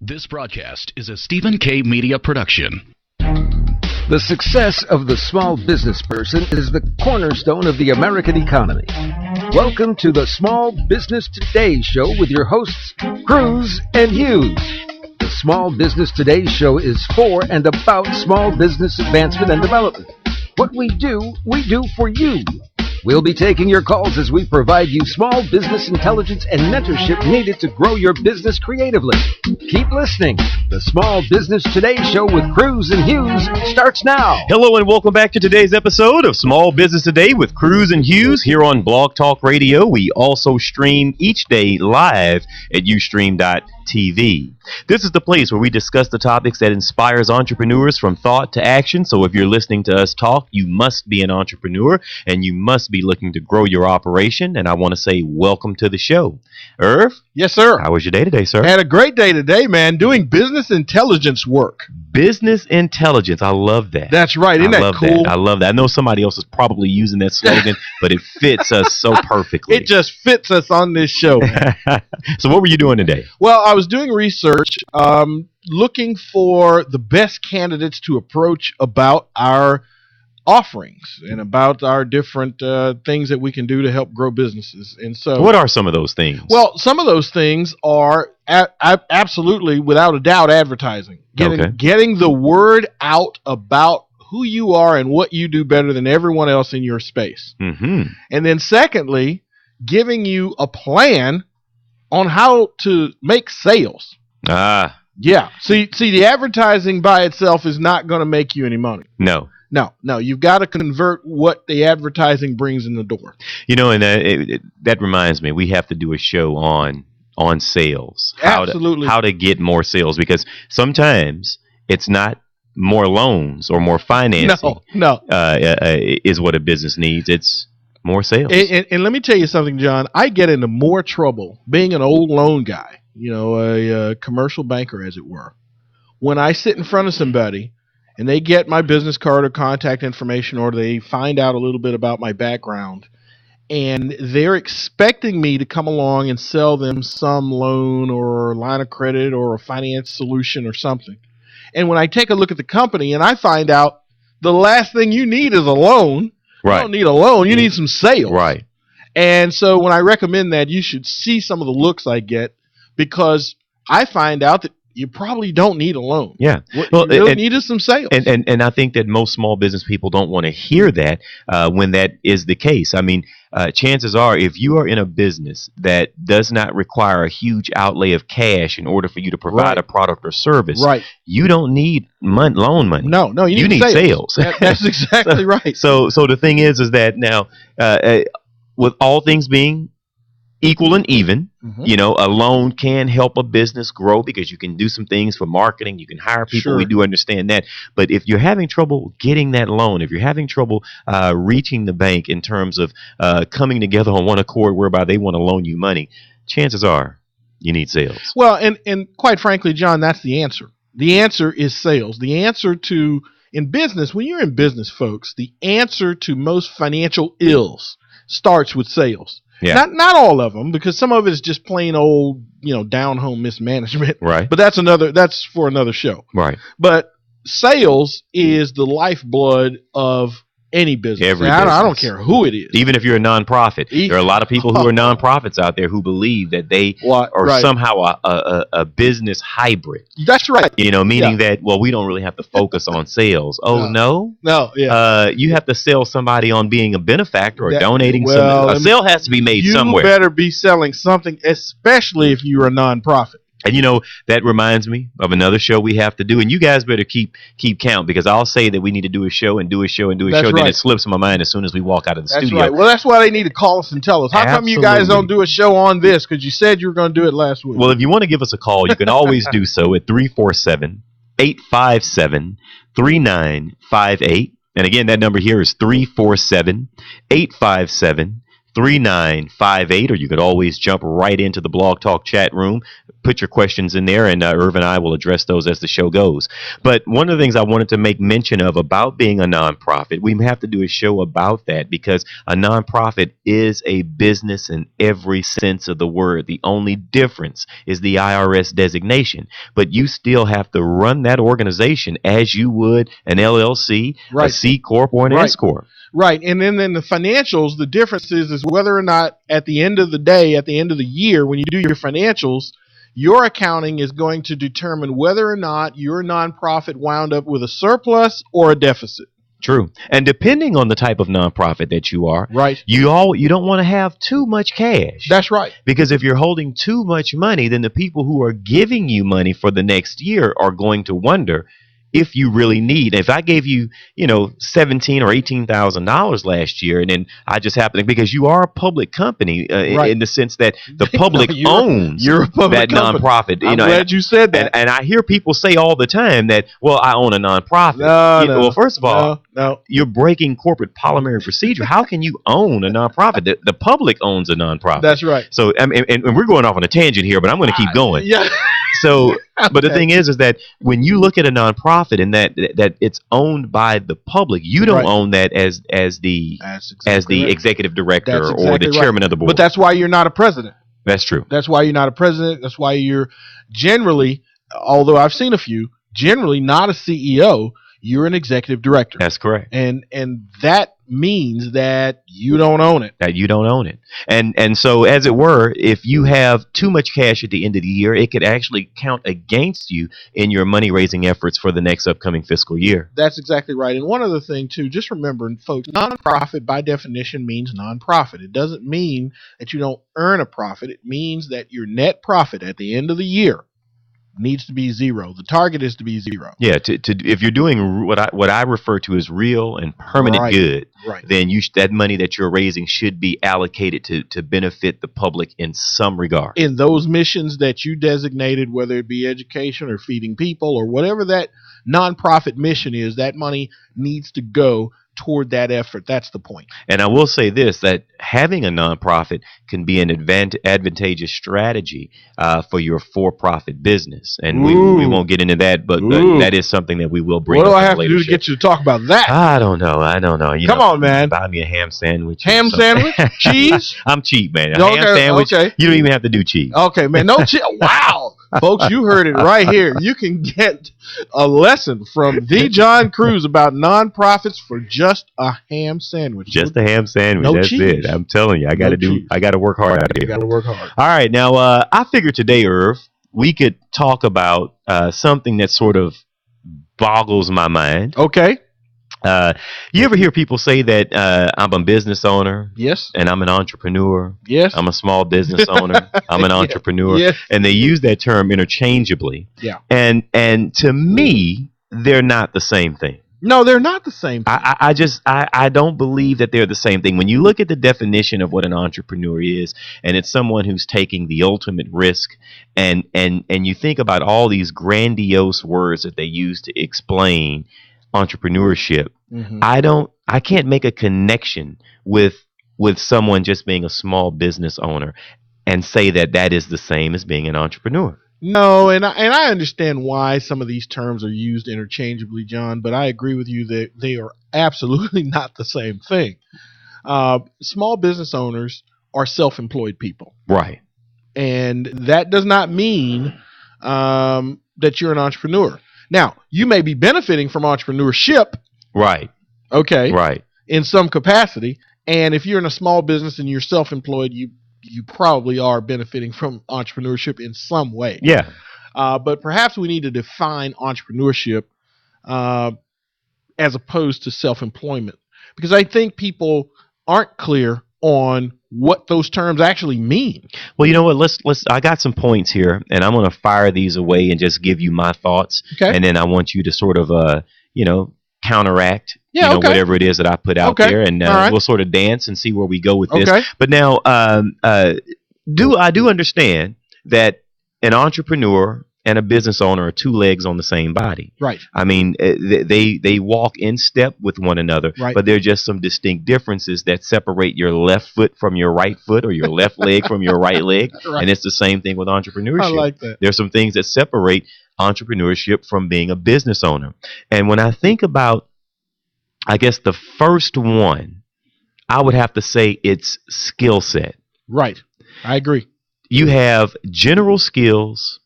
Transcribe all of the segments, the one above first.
This broadcast is a Stephen K. Media production. The success of the small business person is the cornerstone of the American economy. Welcome to the Small Business Today Show with your hosts, Cruise and Hughes. The Small Business Today Show is for and about small business advancement and development. What we do for you. We'll be taking your calls as we provide you small business intelligence and mentorship needed to grow your business creatively. Keep listening. The Small Business Today Show with Cruise and Hughes starts now. Hello and welcome back to today's episode of Small Business Today with Cruise and Hughes here on Blog Talk Radio. We also stream each day live at ustream.tv. This is the place where we discuss the topics that inspires entrepreneurs from thought to action. So if you're listening to us talk, you must be an entrepreneur and you must be looking to grow your operation. And I want to say welcome to the show. Irv? Yes, sir. How was your day today, sir? I had a great day today, man, doing business intelligence work. Business intelligence. I love that. That's right. Isn't that cool? I love that. I know somebody else is probably using that slogan, but it fits us so perfectly. It just fits us on this show. So what were you doing today? Well, I was doing research, looking for the best candidates to approach about our offerings and about our different things that we can do to help grow businesses. And so, what are some of those things? Well, some of those things are absolutely, without a doubt, advertising. Getting the word out about who you are and what you do better than everyone else in your space. Mm-hmm. And then secondly, giving you a plan on how to make sales. Yeah. See, the advertising by itself is not going to make you any money. No. You've got to convert what the advertising brings in the door. You know, and that reminds me, we have to do a show on sales. Absolutely. How to get more sales, because sometimes it's not more loans or more financing. No. Is what a business needs. It's more sales. And let me tell you something, John. I get into more trouble being an old loan guy, a commercial banker, as it were, when I sit in front of somebody and they get my business card or contact information, or they find out a little bit about my background, and they're expecting me to come along and sell them some loan or line of credit or a finance solution or something. And when I take a look at the company and I find out the last thing you need is a loan. Right. You don't need a loan. You need some sales. Right. And so when I recommend that, you should see some of the looks I get, because I find out that you probably don't need a loan. Yeah. What you really need is some sales. And I think that most small business people don't want to hear that when that is the case. I mean, chances are, if you are in a business that does not require a huge outlay of cash in order for you to provide a product or service, you don't need loan money. No, you need sales. That's exactly right. So the thing is that now, with all things being equal and even, a loan can help a business grow because you can do some things for marketing. You can hire people. Sure. We do understand that. But if you're having trouble getting that loan, if you're having trouble reaching the bank in terms of coming together on one accord whereby they want to loan you money, chances are you need sales. Well, and quite frankly, John, that's the answer. The answer is sales. The answer to, in business, when you're in business, folks, the answer to most financial ills starts with sales. Yeah. Not all of them, because some of it is just plain old, down home mismanagement. Right. But that's for another show. Right. But sales is the lifeblood of any business. Every business. I don't care who it is. Even if you're a nonprofit, there are a lot of people who are nonprofits out there who believe that they are somehow a business hybrid. That's right. Meaning that, we don't really have to focus on sales. Oh, no? No, yeah. You have to sell somebody on being a benefactor or donating something. A sale has to be made somewhere. You better be selling something, especially if you're a nonprofit. And that reminds me of another show we have to do, and you guys better keep count, because I'll say that we need to do a show and do a show and do a show, then it slips my mind as soon as we walk out of the studio. That's right. Well, that's why they need to call us and tell us. How come you guys don't do a show on this? Because you said you were going to do it last week. Well, if you want to give us a call, you can always do so at 347-857-3958. And again, that number here is 347-857-3958, or you could always jump right into the Blog Talk chat room. put your questions in there, and Irv and I will address those as the show goes. But one of the things I wanted to make mention of about being a nonprofit, we have to do a show about that, because a nonprofit is a business in every sense of the word. The only difference is the IRS designation, but you still have to run that organization as you would an LLC, a C Corp, or an S Corp. Right. And then in the financials, the difference is whether or not at the end of the day, at the end of the year, when you do your financials, your accounting is going to determine whether or not your nonprofit wound up with a surplus or a deficit. True. And depending on the type of nonprofit that you are, you don't want to have too much cash. That's right. Because if you're holding too much money, then the people who are giving you money for the next year are going to wonder if you really need. If I gave you, $17,000 or $18,000 last year, and then I just happen to, because you are a public company in the sense that the public owns that nonprofit. I'm glad you said that. And I hear people say all the time that, well, I own a nonprofit. No. Well, first of all, you're breaking corporate parliamentary procedure. How can you own a nonprofit? The public owns a nonprofit. That's right. So, and we're going off on a tangent here, but I'm going to keep going. Yeah. So, but the thing is that when you look at a nonprofit and that it's owned by the public, you don't own that as the executive director or the chairman of the board. But that's why you're not a president. That's true. That's why you're not a president. That's why you're generally, although I've seen a few, generally not a CEO. You're an executive director. That's correct. And that means that you don't own it. And so, as it were, if you have too much cash at the end of the year, it could actually count against you in your money-raising efforts for the next upcoming fiscal year. That's exactly right. And one other thing, too, just remember, folks, nonprofit by definition means nonprofit. It doesn't mean that you don't earn a profit. It means that your net profit at the end of the year needs to be zero. The target is to be zero. Yeah, if you're doing what I refer to as real and permanent good, then that money that you're raising should be allocated to benefit the public in some regard. In those missions that you designated, whether it be education or feeding people or whatever that nonprofit mission is, that money needs to go toward that effort. That's the point. And I will say this, that having a nonprofit can be an advantageous strategy for your for-profit business. And we won't get into that, but that is something that we will bring up. What do I have to do to get you to talk about that? I don't know. Come on, man. Buy me a ham sandwich. Ham sandwich? Cheese? I'm cheap, man. A ham sandwich. Okay. You don't even have to do cheese. Okay, man. No cheese. Wow. Folks, you heard it right here. You can get a lesson from the John Cruise about nonprofits for just a ham sandwich. Just a ham sandwich. No That's cheese. it. I'm telling you, I got to work hard out here. You got to work hard. All right. Now, I figured today, Irv, we could talk about something that sort of boggles my mind. Okay. You ever hear people say that I'm a business owner? Yes. And I'm an entrepreneur? Yes. I'm a small business owner. I'm an entrepreneur. Yes. And they use that term interchangeably. Yeah. And to me, they're not the same thing. No, they're not the same thing. I don't believe that they're the same thing. When you look at the definition of what an entrepreneur is, and it's someone who's taking the ultimate risk, and you think about all these grandiose words that they use to explain entrepreneurship, I can't make a connection with someone just being a small business owner and say that is the same as being an entrepreneur. No, and I understand why some of these terms are used interchangeably, John, but I agree with you that they are absolutely not the same thing. Small business owners are self-employed people. Right. And that does not mean that you're an entrepreneur. Now, you may be benefiting from entrepreneurship. Right. Okay. Right. In some capacity. And if you're in a small business and you're self-employed, you probably are benefiting from entrepreneurship in some way. Yeah. But perhaps we need to define entrepreneurship as opposed to self-employment, because I think people aren't clear on what those terms actually mean. Well, you know what? Let's. I got some points here, and I'm going to fire these away and just give you my thoughts. Okay. And then I want you to sort of, counteract, whatever it is that I put out there, and we'll sort of dance and see where we go with this. Okay. But now, I do understand that an entrepreneur and a business owner are two legs on the same body. Right. I mean, they walk in step with one another, Right. but there are just some distinct differences that separate your left foot from your right foot, or your left leg from your right leg. Right. And it's the same thing with entrepreneurship. I like that. There's some things that separate entrepreneurship from being a business owner. And when I think about, I guess, the first one, I would have to say it's skill set. Right. I agree. You have general skills,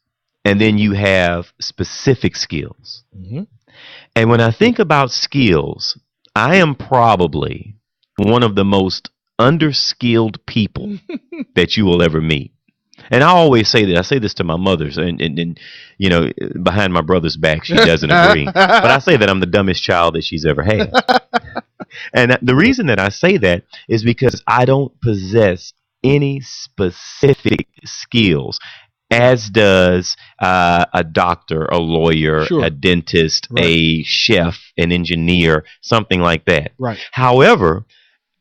and then you have specific skills. Mm-hmm. And when I think about skills, I am probably one of the most underskilled people that you will ever meet. And I always say that. I say this to my mother's, and you know, behind my brother's back, she doesn't agree. But I say that I'm the dumbest child that she's ever had. And the reason that I say that is because I don't possess any specific skills, as does a doctor, a lawyer, Sure. a dentist, Right. a chef, an engineer, something like that. Right. However,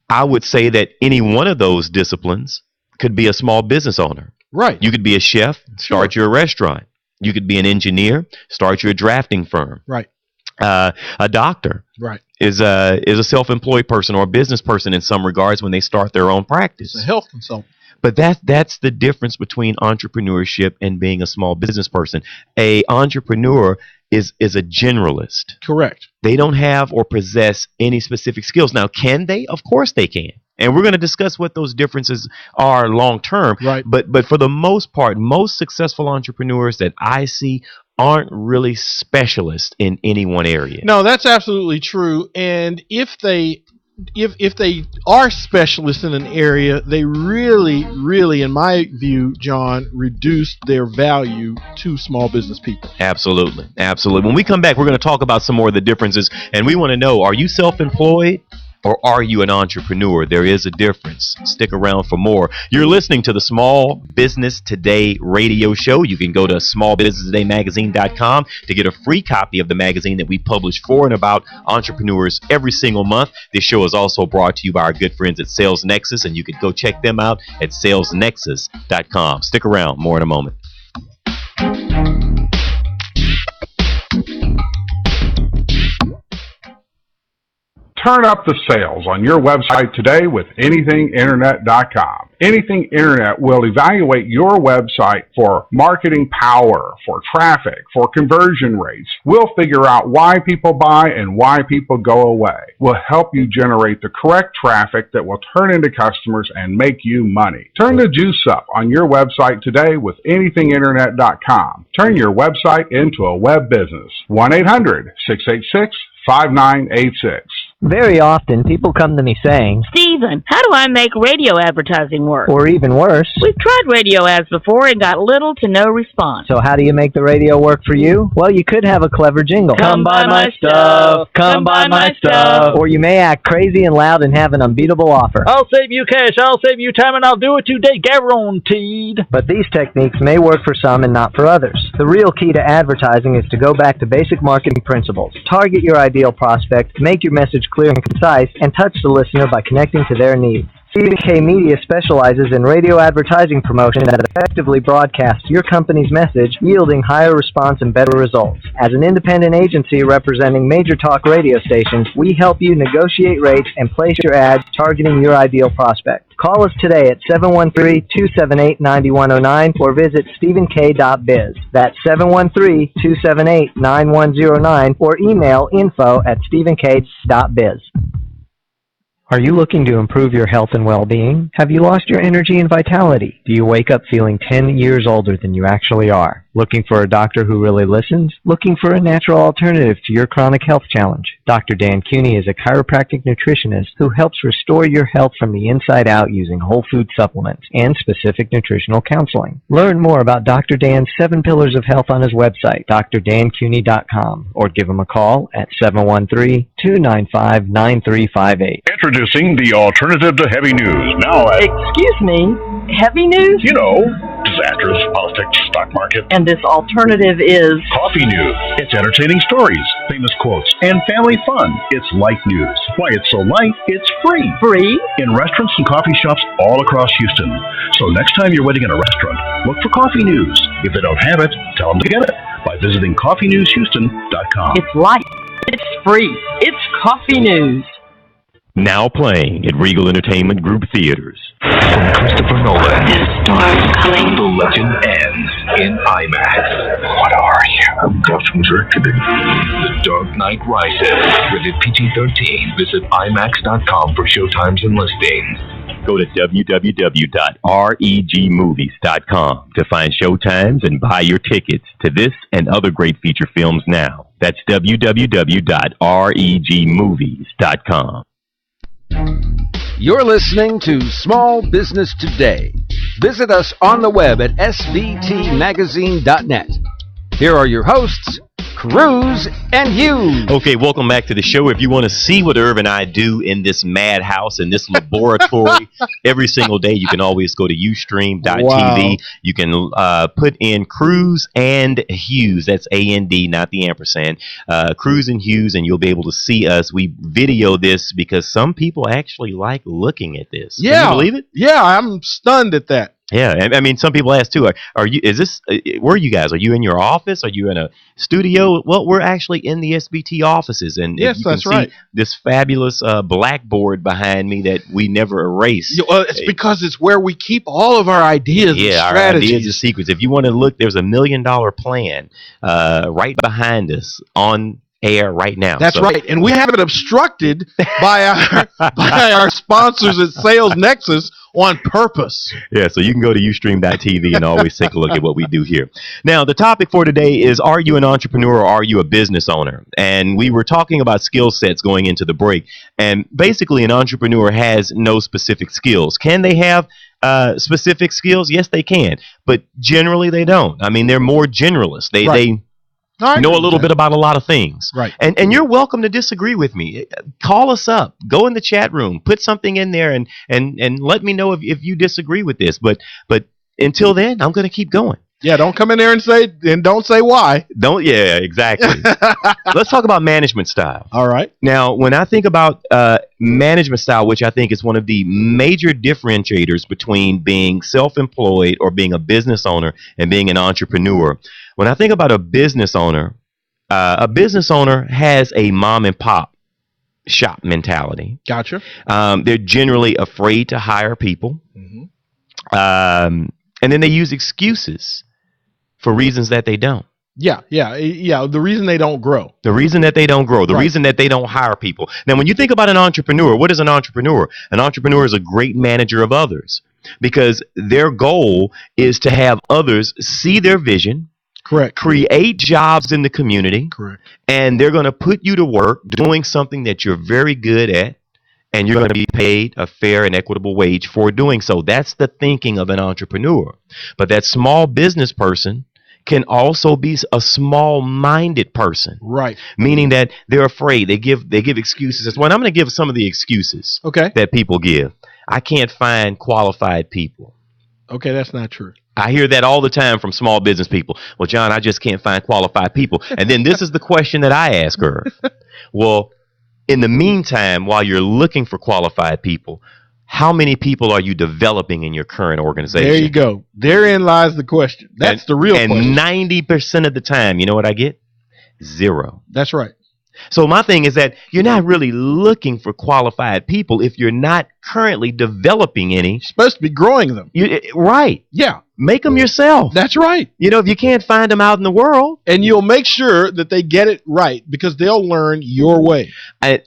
I would say that any one of those disciplines could be a small business owner. Right. You could be a chef, start your restaurant. You could be an engineer, start your drafting firm. Right. A doctor Right. is a self-employed person or a business person in some regards when they start their own practice. It's a health consultant. But that's the difference between entrepreneurship and being a small business person. A entrepreneur is a generalist. Correct. They don't have or possess any specific skills. Now, can they? Of course they can. And we're going to discuss what those differences are long term. Right. But for the most part, most successful entrepreneurs that I see aren't really specialists in any one area. No, that's absolutely true. And if they are specialists in an area, they really, in my view, John, reduce their value to small business people. Absolutely. When we come back, we're going to talk about some more of the differences. And we want to know, are you self-employed? Or are you an entrepreneur? There is a difference. Stick around for more. You're listening to the Small Business Today radio show. You can go to smallbusinesstodaymagazine.com to get a free copy of the magazine that we publish for and about entrepreneurs every single month. This show is also brought to you by our good friends at Sales Nexus, and you can go check them out at salesnexus.com. Stick around. More in a moment. Turn up the sales on your website today with anythinginternet.com. Anything Internet will evaluate your website for marketing power, for traffic, for conversion rates. We'll figure out why people buy and why people go away. We'll help you generate the correct traffic that will turn into customers and make you money. Turn the juice up on your website today with anythinginternet.com. Turn your website into a web business. 1-800-686-5986. Very often, people come to me saying, Stephen, how do I make radio advertising work? or even worse, We've tried radio ads before and got little to no response. so how do you make the radio work for you? Well, you could have a clever jingle. Come buy my stuff. Come buy my stuff. Or you may act crazy and loud and have an unbeatable offer. I'll save you cash, I'll save you time, and I'll do it today, guaranteed. But these techniques may work for some and not for others. The real key to advertising is to go back to basic marketing principles. Target your ideal prospect, make your message clear and concise, and touch the listener by connecting to their needs. Stephen K. Media specializes in radio advertising promotion that effectively broadcasts your company's message, yielding higher response and better results. As an independent agency representing major talk radio stations, we help you negotiate rates and place your ads targeting your ideal prospect. Call us today at 713-278-9109 or visit stephenk.biz. That's 713-278-9109 or email info@stephenk.biz. Are you looking to improve your health and well-being? Have you lost your energy and vitality? Do you wake up feeling 10 years older than you actually are? Looking for a doctor who really listens? Looking for a natural alternative to your chronic health challenge? Dr. Dan Cuny is a chiropractic nutritionist who helps restore your health from the inside out using whole food supplements and specific nutritional counseling. Learn more about Dr. Dan's 7 Pillars of Health on his website, drdancuny.com, or give him a call at 713-295-9358. Introducing the alternative to heavy news. Now at, Excuse me, heavy news? you know, disasters, politics, stock market, And this alternative is... coffee news. It's entertaining stories, famous quotes, and family fun. It's light news. Why it's so light, it's free. Free? In restaurants and coffee shops all across Houston. So next time you're waiting in a restaurant, Look for Coffee News. If they don't have it, tell them to get it by visiting coffeenewshouston.com. It's light. It's free. It's Coffee News. Now playing at Regal Entertainment Group Theaters. From Christopher Nolan, the legend ends in IMAX. What are you? I'm Gotham Reckoning. The Dark Knight Rises. Rated PG-13. Visit IMAX.com for showtimes and listings. Go to www.regmovies.com to find showtimes and buy your tickets to this and other great feature films now. That's www.regmovies.com. You're listening to Small Business Today. Visit us on the web at svtmagazine.net. Here are your hosts, Cruise and Hughes. Okay, welcome back to the show. If you want to see what Irv and I do in this madhouse, in this laboratory, every single day, you can always go to ustream.tv. Wow. You can put in Cruise and Hughes. That's A-N-D, not the ampersand. Cruise and Hughes, and you'll be able to see us. We video this because some people actually like looking at this. Yeah. Can you believe it? Yeah, I'm stunned at that. Yeah, I mean, some people ask too. Are you? Is this? Where are you guys? Are you in your office? Are you in a studio? Well, we're actually in the SBT offices, and yes, you can see this fabulous blackboard behind me that we never erase. It's because it's where we keep all of our ideas. Yeah, and our strategies. ideas and secrets. If you want to look, there's $1 million plan right behind us on air right now. That's right, and we have it obstructed by our sponsors at Sales Nexus on purpose. Yeah, so you can go to ustream.tv and always take a look at what we do here. Now, the topic for today is, are you an entrepreneur or are you a business owner? And we were talking about skill sets going into the break. And basically, an entrepreneur has no specific skills. Can they have specific skills? Yes, they can. But generally, they don't. I mean, they're more generalists. They know a little bit about a lot of things. Right. And you're welcome to disagree with me. Call us up. Go in the chat room. Put something in there and let me know if you disagree with this. But until then, I'm going to keep going. Yeah, don't come in there and don't say why. Yeah, exactly. Let's talk about management style. All right. Now, when I think about management style, which I think is one of the major differentiators between being self-employed or being a business owner and being an entrepreneur, when I think about a business owner has a mom and pop shop mentality. Gotcha. They're generally afraid to hire people. Mm-hmm. And then they use excuses for reasons that they don't. Yeah. The reason they don't grow. The reason that they don't grow. The reason that they don't hire people. Now, when you think about an entrepreneur, what is an entrepreneur? An entrepreneur is a great manager of others because their goal is to have others see their vision. Correct. Create jobs in the community. Correct. And they're going to put you to work doing something that you're very good at, and you're going to be paid a fair and equitable wage for doing so. That's the thinking of an entrepreneur. But that small business person can also be a small-minded person. Right. Meaning that they're afraid. They give excuses. Well, I'm going to give some of the excuses that people give. I can't find qualified people. Okay, that's not true. I hear that all the time from small business people. Well, John, I just can't find qualified people. And then this is the question that I ask her. Well, in the meantime, while you're looking for qualified people, how many people are you developing in your current organization? There you go. Therein lies the question. That's the real question. And 90% of the time, you know what I get? 0. That's right. So my thing is that you're not really looking for qualified people if you're not currently developing any. You're supposed to be growing them. Right. Yeah. Make them yourself. That's right. You know, if you can't find them out in the world. And you'll make sure that they get it right because they'll learn your way. And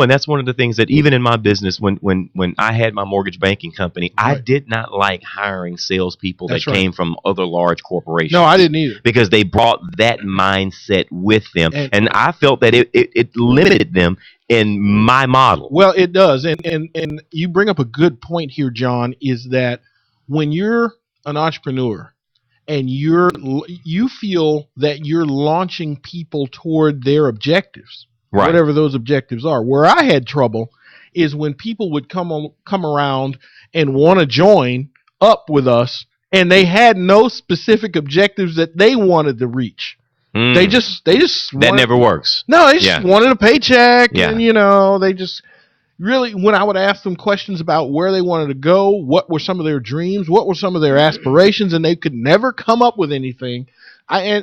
that's one of the things that even in my business, when I had my mortgage banking company, I did not like hiring salespeople that came from other large corporations. No, I didn't either. Because they brought that mindset with them. And I felt that it limited them in my model. Well, it does. And you bring up a good point here, John, is that when you're an entrepreneur and you feel that you're launching people toward their objectives, whatever those objectives are. Where I had trouble is when people would come around and want to join up with us and they had no specific objectives that they wanted to reach. They just that never works. No, they just wanted a paycheck and they just really, when I would ask them questions about where they wanted to go, what were some of their dreams, what were some of their aspirations, and they could never come up with anything. I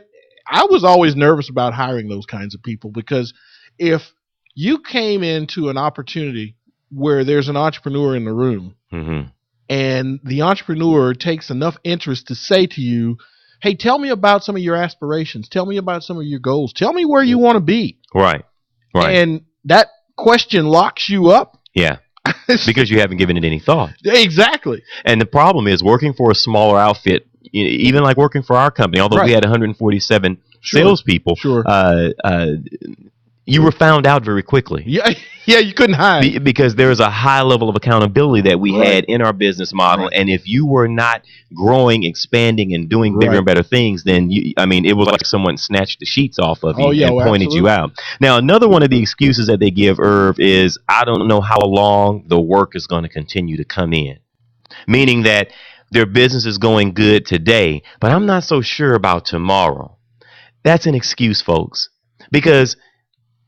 was always nervous about hiring those kinds of people, because if you came into an opportunity where there's an entrepreneur in the room, and the entrepreneur takes enough interest to say to you, hey, tell me about some of your aspirations, tell me about some of your goals, tell me where you want to be. Right. And that question locks you up. Yeah. Because you haven't given it any thought. Exactly. And the problem is, working for a smaller outfit, even like working for our company, although we had 147 salespeople, you were found out very quickly. Yeah, you couldn't hide. Because there's a high level of accountability that we had in our business model. And if you were not growing, expanding, and doing bigger and better things, then, it was like someone snatched the sheets off of you and pointed you out. Now, another one of the excuses that they give, Irv, is, I don't know how long the work is going to continue to come in. Meaning that their business is going good today, but I'm not so sure about tomorrow. That's an excuse, folks. Because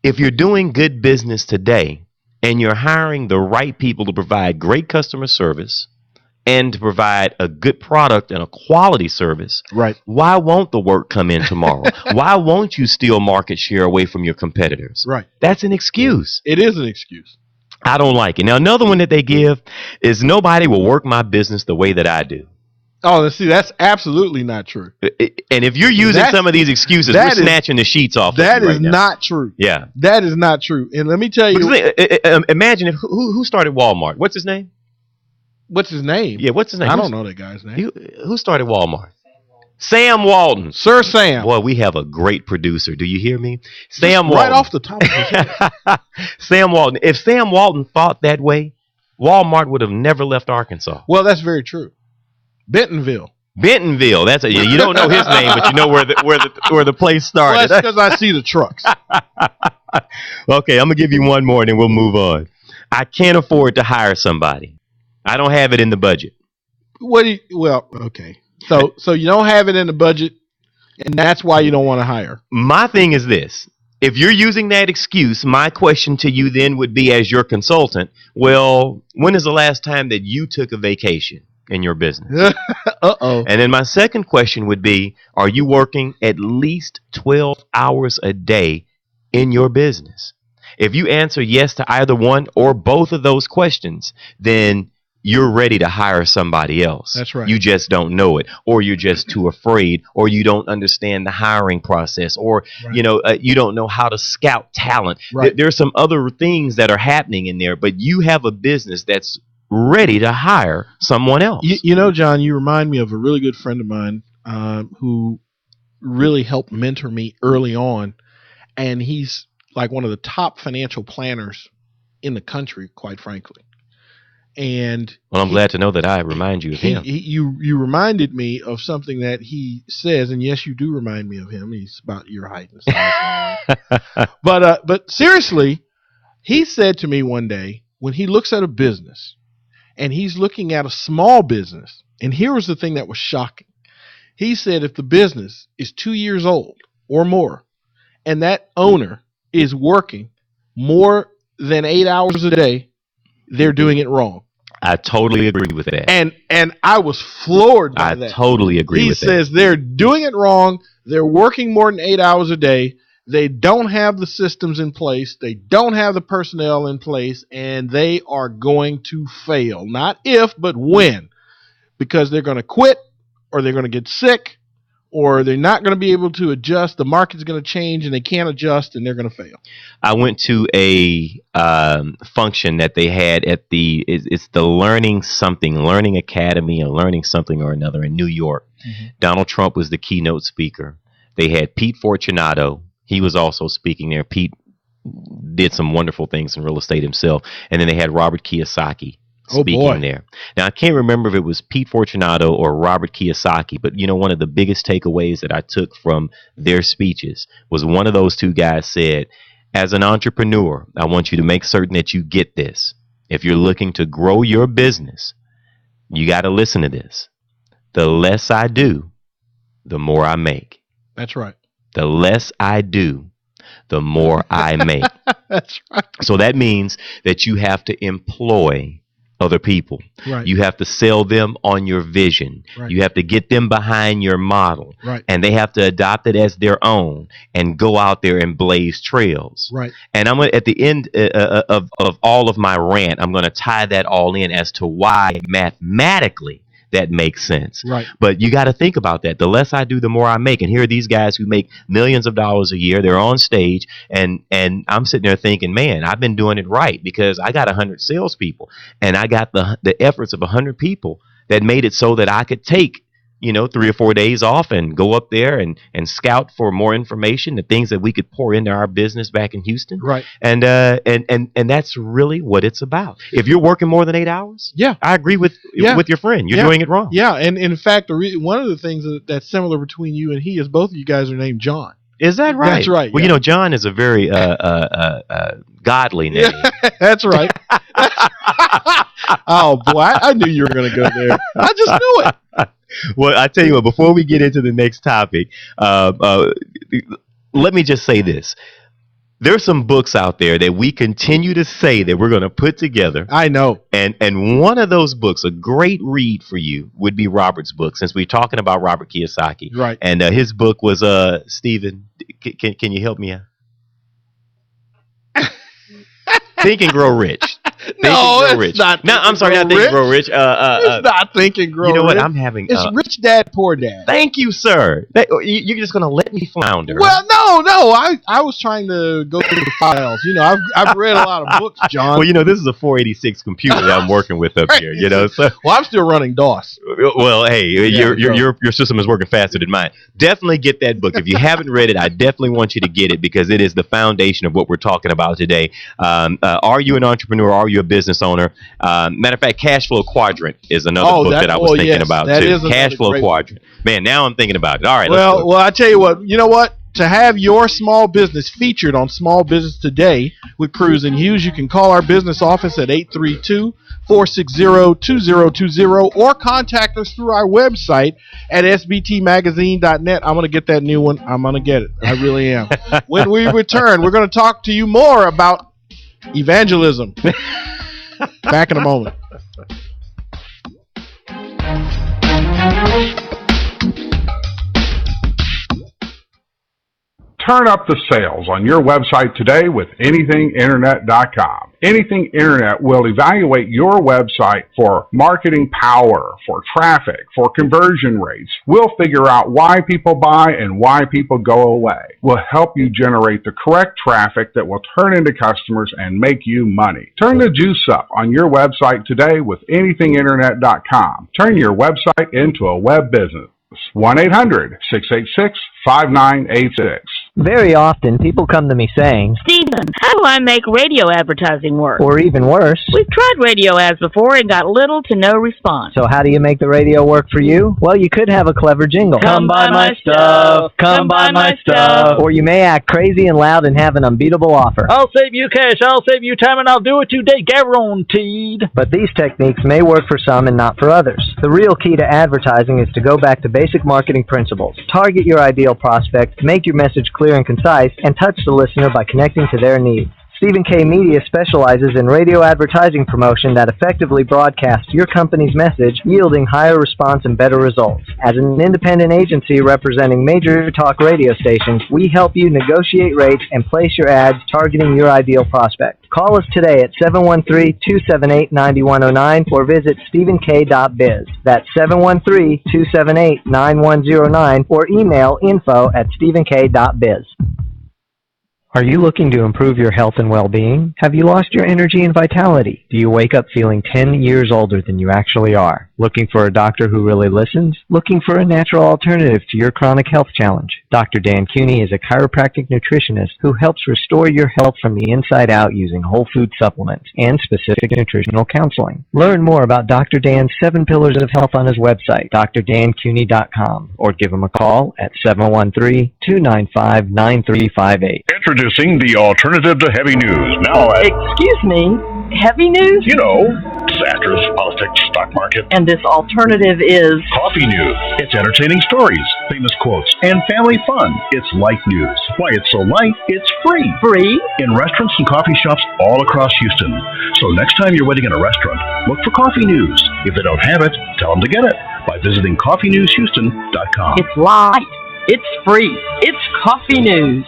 if you're doing good business today and you're hiring the right people to provide great customer service and to provide a good product and a quality service, why won't the work come in tomorrow? Why won't you steal market share away from your competitors? That's an excuse. It is an excuse. I don't like it. Now, another one that they give is, nobody will work my business the way that I do. Oh, see, that's absolutely not true. And if you're using some of these excuses, we're snatching the sheets off. That is not true. Yeah, that is not true. And let me tell you, imagine if who started Walmart? What's his name? What's his name? Yeah, what's his name? I don't know that guy's name. Who started Walmart? Sam Walton. Sir Sam. Boy, we have a great producer. Do you hear me? Sam Walton. Right off the top of his head. Sam Walton. If Sam Walton thought that way, Walmart would have never left Arkansas. Well, that's very true. Bentonville. That's you don't know his name, but you know where the place started. Well, that's because I see the trucks. Okay, I'm gonna give you one more, and then we'll move on. I can't afford to hire somebody. I don't have it in the budget. Okay. So you don't have it in the budget, and that's why you don't want to hire. My thing is this. If you're using that excuse, my question to you then would be, as your consultant, well, when is the last time that you took a vacation in your business? Uh-oh. And then my second question would be, are you working at least 12 hours a day in your business? If you answer yes to either one or both of those questions, then you're ready to hire somebody else. That's right. You just don't know it, or you're just too afraid, or you don't understand the hiring process, or you don't know how to scout talent. There's some other things that are happening in there, but you have a business that's ready to hire someone else. You know, John, you remind me of a really good friend of mine who really helped mentor me early on, and he's like one of the top financial planners in the country, quite frankly. And I'm glad to know that I remind you of him. You reminded me of something that he says, and yes, you do remind me of him. He's about your height and size. But seriously, he said to me one day, when he looks at a business and he's looking at a small business, and here was the thing that was shocking. He said, if the business is 2 years old or more, and that owner is working more than 8 hours a day, they're doing it wrong. I totally agree with that. And I was floored by that. I totally agree with that. He says they're doing it wrong. They're working more than 8 hours a day. They don't have the systems in place. They don't have the personnel in place, and they are going to fail. Not if, but when. Because they're going to quit, or they're going to get sick, or they're not going to be able to adjust. The market's going to change, and they can't adjust, and they're going to fail. I went to a function that they had at it's the Learning Academy, or Learning something or another in New York. Mm-hmm. Donald Trump was the keynote speaker. They had Pete Fortunato. He was also speaking there. Pete did some wonderful things in real estate himself. And then they had Robert Kiyosaki speaking there. Now, I can't remember if it was Pete Fortunato or Robert Kiyosaki, but one of the biggest takeaways that I took from their speeches was one of those two guys said, as an entrepreneur, I want you to make certain that you get this. If you're looking to grow your business, you got to listen to this. The less I do, the more I make. That's right. The less I do, the more I make. That's right. So that means that you have to employ other people. Right. You have to sell them on your vision. Right. You have to get them behind your model. Right. And they have to adopt it as their own and go out there and blaze trails. Right. And I'm gonna, at the end of all of my rant, I'm going to tie that all in as to why mathematically that makes sense. Right. But you got to think about that. The less I do, the more I make. And here are these guys who make millions of dollars a year. They're on stage, and I'm sitting there thinking, man, I've been doing it right because I got 100 salespeople, and I got the efforts of 100 people that made it so that I could take 3 or 4 days off and go up there and scout for more information, the things that we could pour into our business back in Houston. Right. And that's really what it's about. If you're working more than 8 hours, yeah, I agree with your friend. You're doing it wrong. Yeah, and in fact, one of the things that's similar between you and he is both of you guys are named John. Is that right? That's right. Well, John is a very godly name. Yeah, that's right. Oh boy, I knew you were going to go there. I just knew it. Well, I tell you what, before we get into the next topic, let me just say this. There's some books out there that we continue to say that we're going to put together. I know. And one of those books, a great read for you, would be Robert's book, since we're talking about Robert Kiyosaki. Right. And his book was, Stephen, can you help me out? Think and Grow Rich. No, it's not. No, I'm sorry, not Think and Grow Rich. It's not Think and Grow Rich. You know what? I'm having. It's Rich Dad, Poor Dad. Thank you, sir. You're just going to let me flounder. Well, no. I was trying to go through the files. I've read a lot of books, John. Well, this is a 486 computer that I'm working with up here. So. Well, I'm still running DOS. Well, hey, your system is working faster than mine. Definitely get that book. If you haven't read it, I definitely want you to get it because it is the foundation of what we're talking about today. Are you an entrepreneur? Are you a business owner? Matter of fact, Cash Flow Quadrant is another book that I was thinking about too. Cash Flow Quadrant. Man, now I'm thinking about it. All right. Well, I tell you what. You know what? To have your small business featured on Small Business Today with Cruise and Hughes, you can call our business office at 832-460-2020 or contact us through our website at sbtmagazine.net. I'm going to get that new one. I'm going to get it. I really am. When we return, we're going to talk to you more about evangelism. Back in a moment. Turn up the sales on your website today with anythinginternet.com. Anything Internet will evaluate your website for marketing power, for traffic, for conversion rates. We'll figure out why people buy and why people go away. We'll help you generate the correct traffic that will turn into customers and make you money. Turn the juice up on your website today with anythinginternet.com. Turn your website into a web business. 1-800-686-5986. Very often, people come to me saying, Stephen, how do I make radio advertising work? Or even worse, we've tried radio ads before and got little to no response. So how do you make the radio work for you? Well, you could have a clever jingle. Come buy my stuff. Come buy my stuff. Or you may act crazy and loud and have an unbeatable offer. I'll save you cash, I'll save you time, and I'll do it today, guaranteed. But these techniques may work for some and not for others. The real key to advertising is to go back to basic marketing principles. Target your ideal prospect, make your message clear and concise, and touch the listener by connecting to their needs. Stephen K. Media specializes in radio advertising promotion that effectively broadcasts your company's message, yielding higher response and better results. As an independent agency representing major talk radio stations, we help you negotiate rates and place your ads targeting your ideal prospect. Call us today at 713-278-9109 or visit stephenk.biz. That's 713-278-9109 or email info@stephenk.biz. Are you looking to improve your health and well-being? Have you lost your energy and vitality? Do you wake up feeling 10 years older than you actually are? Looking for a doctor who really listens? Looking for a natural alternative to your chronic health challenge? Dr. Dan Cooney is a chiropractic nutritionist who helps restore your health from the inside out using whole food supplements and specific nutritional counseling. Learn more about Dr. Dan's 7 Pillars of Health on his website, drdancooney.com, or give him a call at 713-295-9358. Introducing the alternative to heavy news. Now, Excuse me, heavy news? you know, Actors, politics, stock market. And this alternative is Coffee News. It's entertaining stories, famous quotes, and family fun. It's light news. Why it's so light, it's free. free. In restaurants and coffee shops all across Houston. So next time you're waiting in a restaurant, look for Coffee News. If they don't have it, tell them to get it by visiting coffeenewshouston.com. It's light. It's free. It's Coffee News.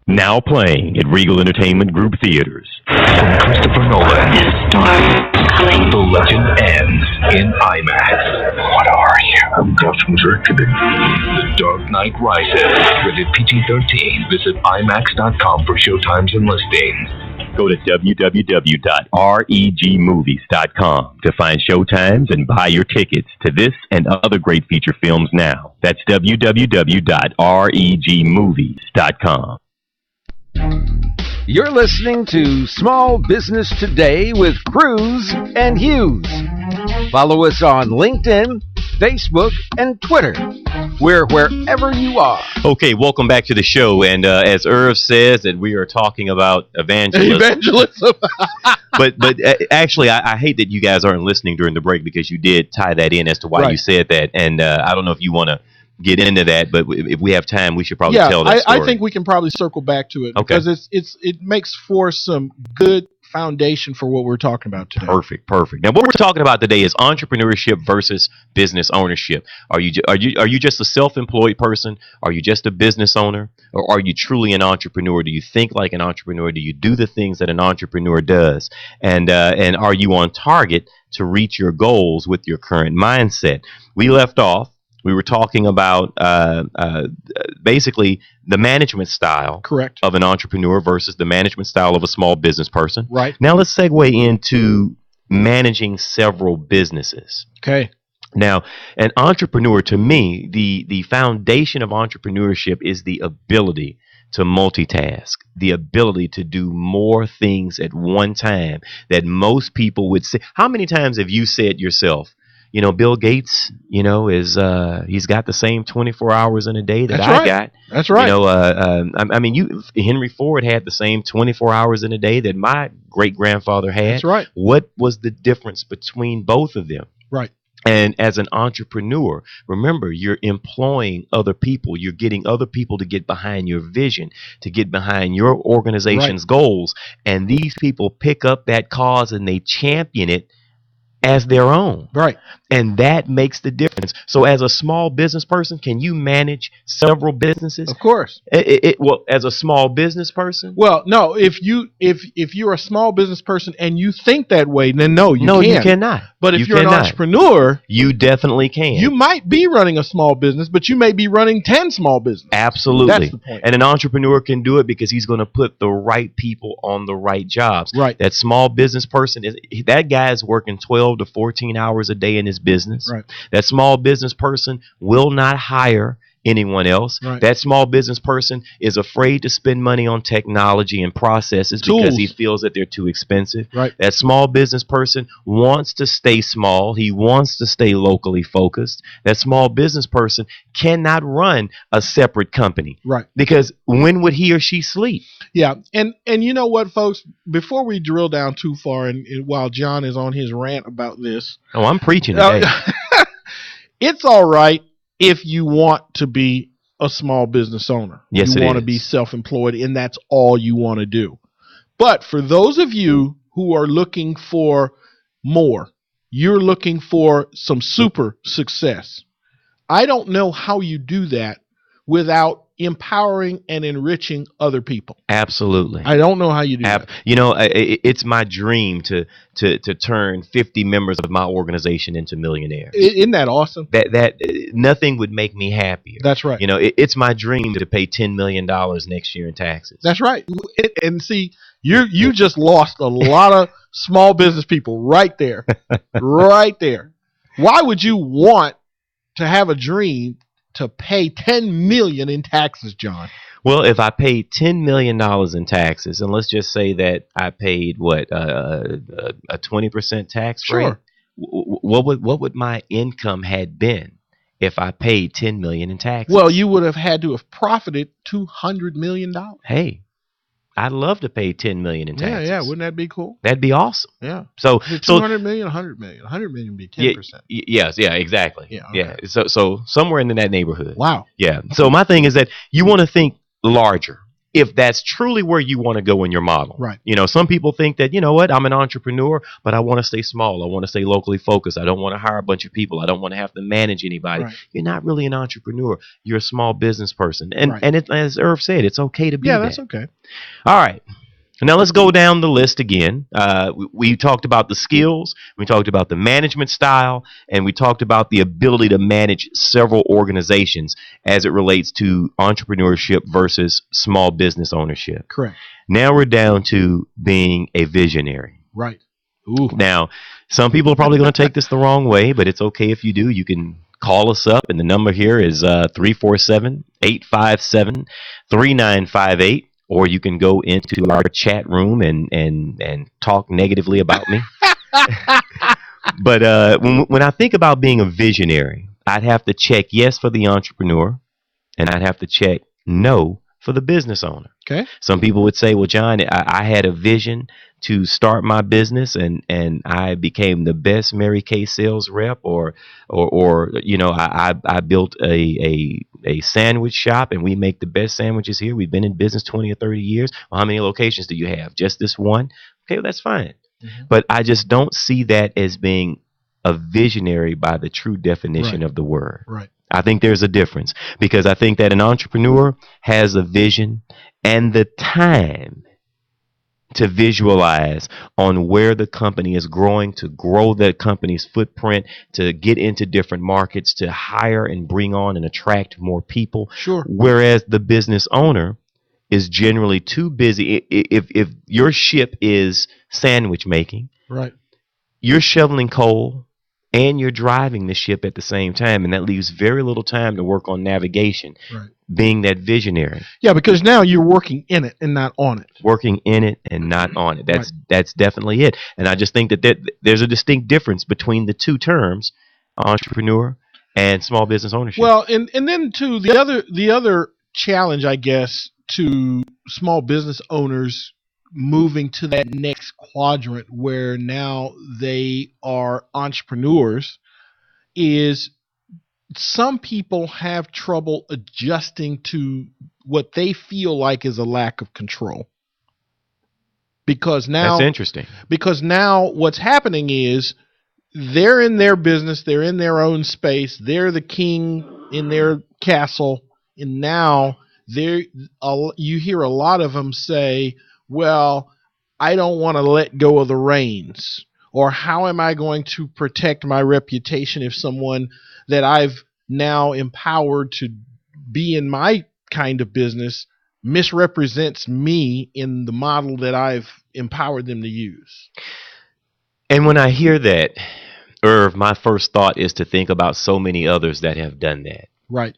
Now playing at Regal Entertainment Group Theaters. From Christopher Nolan. The storm coming. The legend ends in IMAX. What are you? I'm Gotham Reckoning. The Dark Knight Rises. Rated PG-13. Visit IMAX.com for showtimes and listings. Go to www.regmovies.com to find showtimes and buy your tickets to this and other great feature films now. That's www.regmovies.com. You're listening to Small Business Today with Cruise and Hughes. Follow us on LinkedIn, Facebook, and Twitter. We're wherever you are. Okay, welcome back to the show. And as Irv says, that we are talking about evangelism. but actually, I hate that you guys aren't listening during the break because you did tie that in as to why you said that. And I don't know if you want to get into that, but if we have time, we should probably tell that story. I think we can probably circle back to it because it makes for some good foundation for what we're talking about today. Perfect. Now, what we're talking about today is entrepreneurship versus business ownership. Are you just a self-employed person? Are you just a business owner? Or are you truly an entrepreneur? Do you think like an entrepreneur? Do you do the things that an entrepreneur does? And are you on target to reach your goals with your current mindset? We left off. We were talking about basically the management style of an entrepreneur versus the management style of a small business person. Right. Now let's segue into managing several businesses. Okay. Now, an entrepreneur, to me, the foundation of entrepreneurship is the ability to multitask, the ability to do more things at one time that most people would say. How many times have you said yourself, you know, Bill Gates, you know, is he's got the same 24 hours in a day that I got. That's right. You know, I mean, Henry Ford had the same 24 hours in a day that my great grandfather had. That's right. What was the difference between both of them? Right. And as an entrepreneur, remember, you're employing other people. You're getting other people to get behind your vision, to get behind your organization's goals. And these people pick up that cause and they champion it as their own. Right. And that makes the difference. So as a small business person, can you manage several businesses? Of course. Well, as a small business person? Well, no, if you're a small business person and you think that way, then no, you you cannot. But if you're an entrepreneur, you definitely can. You might be running a small business, but you may be running 10 small businesses. Absolutely. That's the point. And an entrepreneur can do it because he's going to put the right people on the right jobs. Right. That small business person, that guy is working 12 to 14 hours a day in his business. Right. That small business person will not hire anyone else. Right. That small business person is afraid to spend money on technology and processes because he feels that they're too expensive. Right. That small business person wants to stay small. He wants to stay locally focused. That small business person cannot run a separate company. Right. Because when would he or she sleep? Yeah. And you know what, folks, before we drill down too far and while John is on his rant about this. Oh, I'm preaching today. It's all right if you want to be a small business owner. Yes, you want to be self-employed, and that's all you want to do. But for those of you who are looking for more, you're looking for some super success. I don't know how you do that without empowering and enriching other people. Absolutely. I don't know how you do that. You know, it's my dream to turn 50 members of my organization into millionaires. Isn't that awesome? That nothing would make me happier. That's right. You know, it's my dream to pay $10 million next year in taxes. That's right. And see, you just lost a lot of small business people right there. Right there. Why would you want to have a dream to pay $10 million in taxes, John? Well, if I paid $10 million in taxes, and let's just say that I paid a 20% tax rate, what would my income had been if I paid $10 million in taxes? Well, you would have had to have profited $200 million. Hey, I'd love to pay $10 million in taxes. Yeah. Wouldn't that be cool? That'd be awesome. Yeah. So, is it 200 million, 100 million? 100 million would be 10%. Yes. Yeah. Exactly. Yeah. Okay. Yeah. So somewhere in that neighborhood. Wow. Yeah. So my thing is that you want to think larger. If that's truly where you want to go in your model. Right. Some people think that, you know what, I'm an entrepreneur, but I want to stay small. I want to stay locally focused. I don't want to hire a bunch of people. I don't want to have to manage anybody. Right. You're not really an entrepreneur. You're a small business person. And Right. and as Irv said, it's okay to be that. Yeah, that's okay. All right. Now let's go down the list again. We talked about the skills, we talked about the management style, and we talked about the ability to manage several organizations as it relates to entrepreneurship versus small business ownership. Correct. Now we're down to being a visionary. Right. Ooh. Now, some people are probably going to take this the wrong way, but it's okay if you do. You can call us up, and the number here is 347-857-3958. Or you can go into our chat room and talk negatively about me. But when I think about being a visionary, I'd have to check yes for the entrepreneur, and I'd have to check no for the business owner. Okay. Some people would say, well, John, I had a vision to start my business, and I became the best Mary Kay sales rep, or I built a sandwich shop, and we make the best sandwiches here. We've been in business 20 or 30 years. Well, how many locations do you have? Just this one? Okay, well, that's fine. Mm-hmm. But I just don't see that as being a visionary by the true definition of the word. Right. I think there's a difference, because I think that an entrepreneur has a vision and the time to visualize on where the company is growing, to grow that company's footprint, to get into different markets, to hire and bring on and attract more people. Sure. Whereas the business owner is generally too busy. If your ship is sandwich making, right, you're shoveling coal and you're driving the ship at the same time, and that leaves very little time to work on navigation. Right. Being that visionary. Yeah, because now you're working in it and not on it. Working in it and not on it. That's definitely it. And I just think that there's a distinct difference between the two terms, entrepreneur and small business ownership. Well, and then too, the other challenge, I guess, to small business owners moving to that next quadrant where now they are entrepreneurs is some people have trouble adjusting to what they feel like is a lack of control. Because now that's interesting. Because now what's happening is they're in their business, they're in their own space, they're the king in their castle, and now you hear a lot of them say, well, I don't want to let go of the reins, or how am I going to protect my reputation if someone that I've now empowered to be in my kind of business misrepresents me in the model that I've empowered them to use. And when I hear that, Irv, my first thought is to think about so many others that have done that. Right.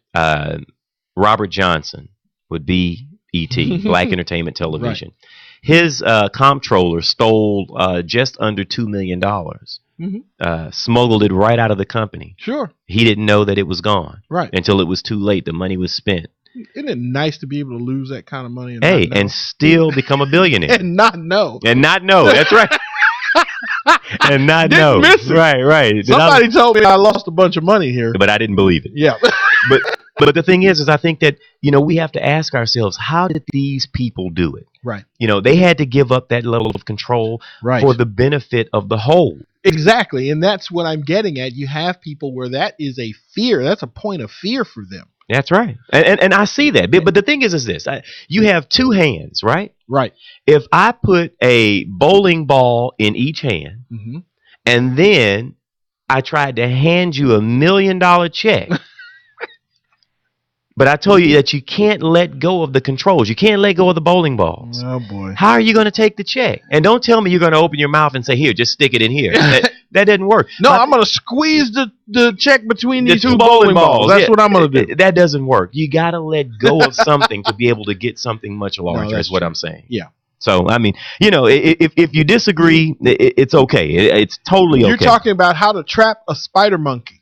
Robert Johnson would be E.T., Black Entertainment Television. Right. His comptroller stole just under $2 million. Mm-hmm. Smuggled it right out of the company. Sure. He didn't know that it was gone. Right. Until it was too late. The money was spent. Isn't it nice to be able to lose that kind of money? And still become a billionaire. And not know. And not know. That's right. And not know. Miss it. Right. Somebody told me I lost a bunch of money here. But I didn't believe it. Yeah. But the thing is I think that, we have to ask ourselves, how did these people do it? Right. They had to give up that level of control for the benefit of the whole. Exactly. And that's what I'm getting at. You have people where that is a fear. That's a point of fear for them. That's right. And I see that. But the thing is this. You have two hands, right? Right. If I put a bowling ball in each hand, mm-hmm. and then I tried to hand you $1 million check, but I told you that you can't let go of the controls. You can't let go of the bowling balls. Oh, boy. How are you going to take the check? And don't tell me you're going to open your mouth and say, here, just stick it in here. That doesn't work. No, I'm going to squeeze the check between these two bowling balls. That's what I'm going to do. That doesn't work. You got to let go of something to be able to get something much larger, is what I'm saying. Yeah. So, I mean, if you disagree, it's okay. It's totally okay. You're talking about how to trap a spider monkey.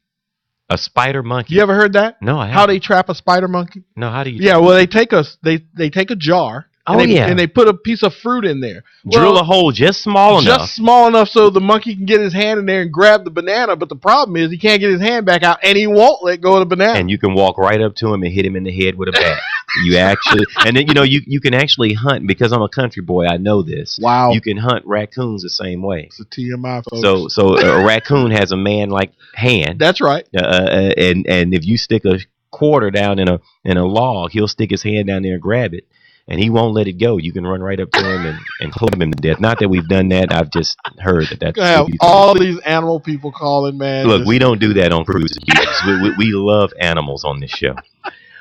A spider monkey. You ever heard that? No, I haven't. How they trap a spider monkey? No, how do you? Yeah, well, they take a jar And they put a piece of fruit in there. Drill a hole just small enough so the monkey can get his hand in there and grab the banana. But the problem is he can't get his hand back out, and he won't let go of the banana. And you can walk right up to him and hit him in the head with a bat. You actually, and then you can actually hunt, because I'm a country boy. I know this. Wow. You can hunt raccoons the same way. It's a TMI, folks. So a raccoon has a man-like hand. That's right. And if you stick a quarter down in a log, he'll stick his hand down there and grab it, and he won't let it go. You can run right up to him and club him to death. Not that we've done that. I've just heard that's have all these animal people calling, man. Look, we don't do that on Cruise Hughes. We love animals on this show.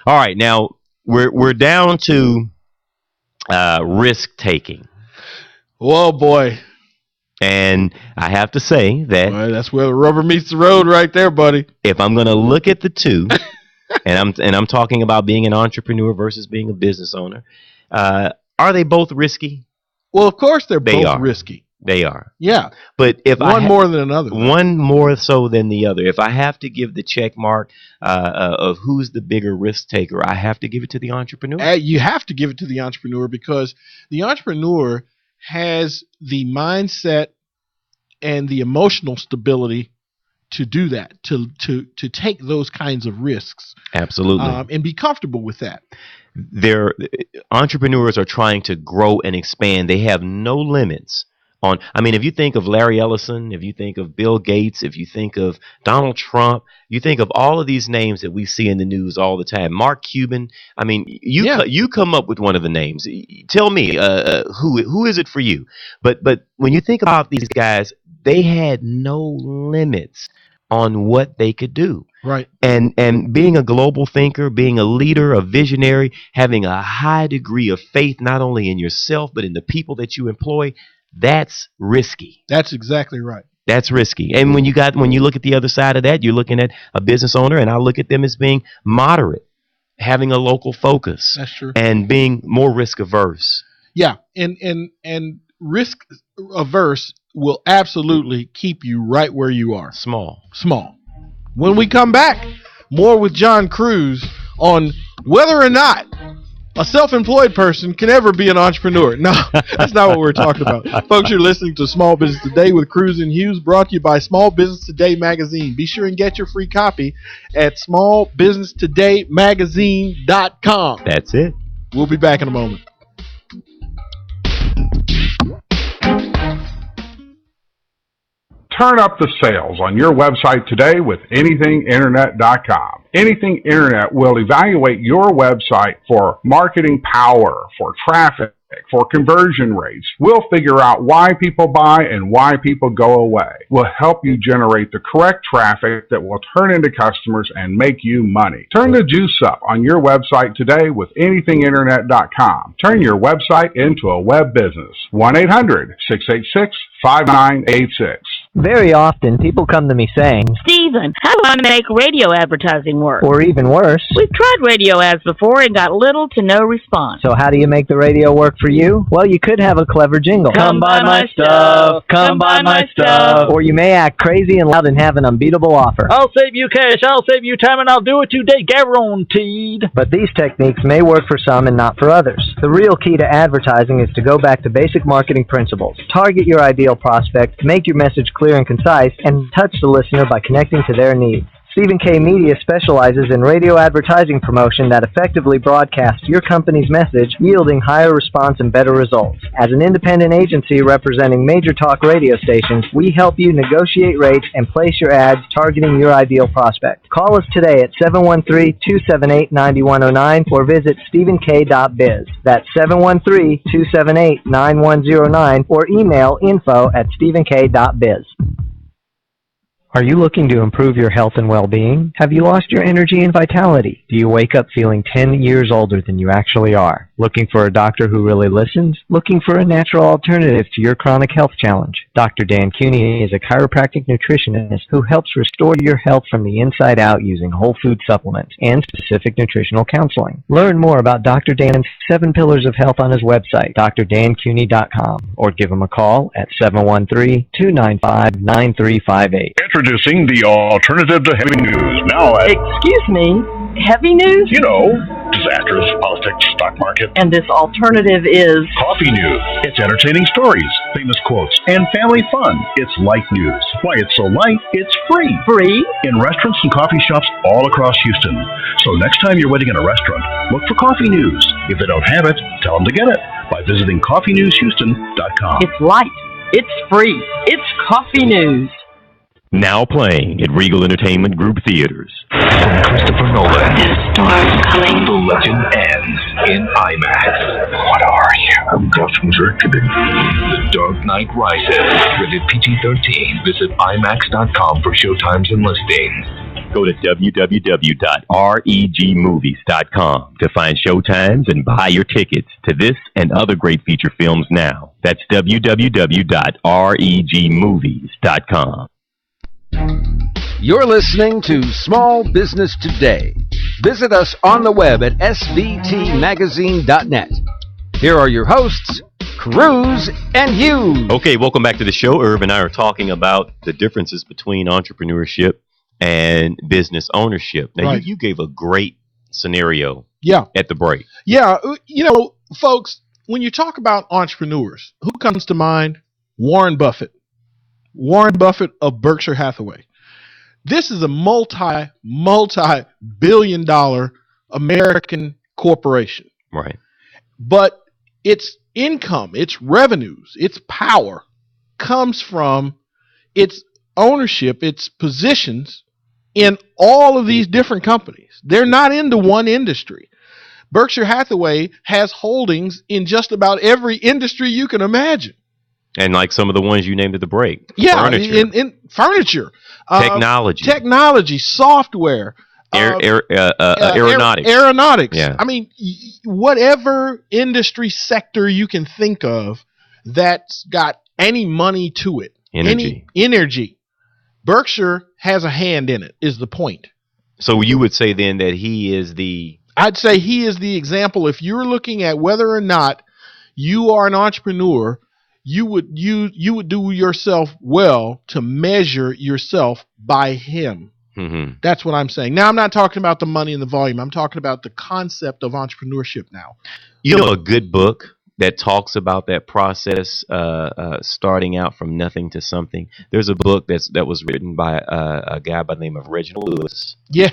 All right, now we're down to risk taking. Whoa, boy. And I have to say that that's where the rubber meets the road, right there, buddy. If I'm going to look at the two, and I'm talking about being an entrepreneur versus being a business owner, are they both risky? Well, of course they're both risky. They are. Yeah. But if one more than another. One more so than the other. If I have to give the check mark of who's the bigger risk taker, I have to give it to the entrepreneur. You have to give it to the entrepreneur, because the entrepreneur has the mindset and the emotional stability to do that, to take those kinds of risks. Absolutely. And be comfortable with that. Entrepreneurs are trying to grow and expand. They have no limits on. I mean, if you think of Larry Ellison, if you think of Bill Gates, if you think of Donald Trump, you think of all of these names that we see in the news all the time. Mark Cuban. I mean, you come up with one of the names. Tell me who is it for you? But when you think about these guys, they had no limits on what they could do. Right. And being a global thinker, being a leader, a visionary, having a high degree of faith not only in yourself but in the people that you employ, that's risky. That's exactly right. That's risky. And when you look at the other side of that, you're looking at a business owner, and I look at them as being moderate, having a local focus. That's true. And being more risk averse. Yeah. And risk averse will absolutely keep you right where you are. Small. When we come back, more with John Cruise on whether or not a self-employed person can ever be an entrepreneur. No, that's not what we're talking about. Folks, you're listening to Small Business Today with Cruise and Hughes, brought to you by Small Business Today magazine. Be sure and get your free copy at smallbusinesstodaymagazine.com. That's it. We'll be back in a moment. Turn up the sales on your website today with anythinginternet.com. Anything Internet will evaluate your website for marketing power, for traffic, for conversion rates. We'll figure out why people buy and why people go away. We'll help you generate the correct traffic that will turn into customers and make you money. Turn the juice up on your website today with anythinginternet.com. Turn your website into a web business. 1-800-686-5986. Very often, people come to me saying, Stephen, how do I make radio advertising work? Or even worse, we've tried radio ads before and got little to no response. So how do you make the radio work for you? Well, you could have a clever jingle. Come buy my stuff. Come buy my stuff. Or you may act crazy and loud and have an unbeatable offer. I'll save you cash. I'll save you time, and I'll do it today, guaranteed. But these techniques may work for some and not for others. The real key to advertising is to go back to basic marketing principles. Target your ideal prospect, make your message clear and concise, and touch the listener by connecting to their needs. Stephen K. Media specializes in radio advertising promotion that effectively broadcasts your company's message, yielding higher response and better results. As an independent agency representing major talk radio stations, we help you negotiate rates and place your ads targeting your ideal prospect. Call us today at 713-278-9109 or visit stephenk.biz. That's 713-278-9109 or email info@stephenk.biz. Are you looking to improve your health and well-being? Have you lost your energy and vitality? Do you wake up feeling 10 years older than you actually are? Looking for a doctor who really listens? Looking for a natural alternative to your chronic health challenge? Dr. Dan Cuny is a chiropractic nutritionist who helps restore your health from the inside out using whole food supplements and specific nutritional counseling. Learn more about Dr. Dan's 7 Pillars of Health on his website, drdancuny.com, or give him a call at 713-295-9358. Introducing the alternative to heavy news. Now, Excuse me, Heavy news? You know, disasters, politics, stock market. And this alternative is Coffee news. It's entertaining stories, famous quotes, and family fun. It's light news. Why it's so light, it's free. free. In restaurants and coffee shops all across Houston. So next time you're waiting in a restaurant, look for coffee news. If they don't have it, tell them to get it by visiting coffeenewshouston.com. It's light. It's free. It's coffee news. Now playing at Regal Entertainment Group Theaters. From Christopher Nolan. The storm's coming. The legend ends in IMAX. What are you? I'm John Cruise Ervin. The Dark Knight Rises. Rated PG-13. Visit IMAX.com for showtimes and listings. Go to www.regmovies.com to find showtimes and buy your tickets to this and other great feature films now. That's www.regmovies.com. You're listening to Small Business Today. Visit us on the web at svtmagazine.net. Here are your hosts, Cruise and Hughes. Okay, welcome back to the show. Irv and I are talking about the differences between entrepreneurship and business ownership. Now, Right. you gave a great scenario at the break. Yeah, you know, folks, when you talk about entrepreneurs, who comes to mind? Warren Buffett. Warren Buffett of Berkshire Hathaway. This is a multi-billion dollar American corporation. Right. But its income, its revenues, its power comes from its ownership, its positions in all of these different companies. They're not into one industry. Berkshire Hathaway has holdings in just about every industry you can imagine. And like some of the ones you named at the break. Yeah, Furniture. in furniture. Technology. Software. Aeronautics. Aeronautics. Yeah. I mean, whatever industry sector you can think of that's got any money to it. Energy. Any energy. Berkshire has a hand in it, is the point. So you would say then that he is the... I'd say he is the example. If you're looking at whether or not you are an entrepreneur, you would do yourself well to measure yourself by him. Mm-hmm. That's what I'm saying. Now, I'm not talking about the money and the volume. I'm talking about the concept of entrepreneurship now. You know, a good book that talks about that process, starting out from nothing to something. There's a book that was written by a guy by the name of Reginald Lewis. Yeah.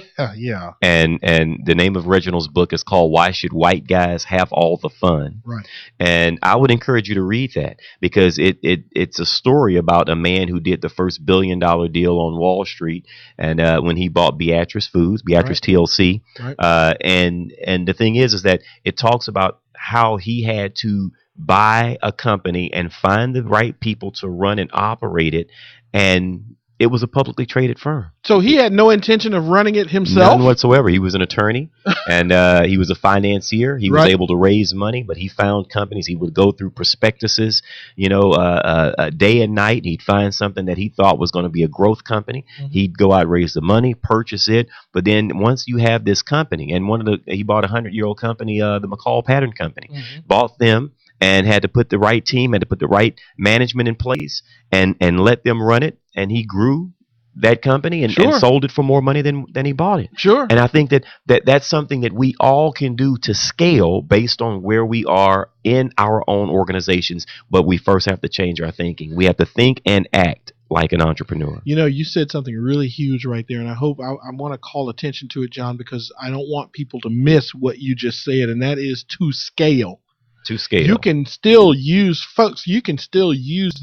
And the name of Reginald's book is called Why Should White Guys Have All the Fun? Right. And I would encourage you to read that because it's a story about a man who did the first $1 billion deal on Wall Street, and when he bought Beatrice Foods, Beatrice TLC. Right. And the thing is that it talks about how he had to buy a company and find the right people to run and operate it, and it was a publicly traded firm. So he had no intention of running it himself? None whatsoever. He was an attorney, and he was a financier. He was able to raise money, but he found companies. He would go through prospectuses, day and night. He'd find something that he thought was going to be a growth company. Mm-hmm. He'd go out, raise the money, purchase it. But then once you have this company, and he bought a 100-year-old company, the McCall Pattern Company, bought them, and had to put the right team, had to put the right management in place, and let them run it. And he grew that company and sold it for more money than he bought it. Sure. And I think that's something that we all can do to scale based on where we are in our own organizations. But we first have to change our thinking. We have to think and act like an entrepreneur. You know, you said something really huge right there, and I hope I want to call attention to it, John, because I don't want people to miss what you just said, and that is to scale. To scale. You can still use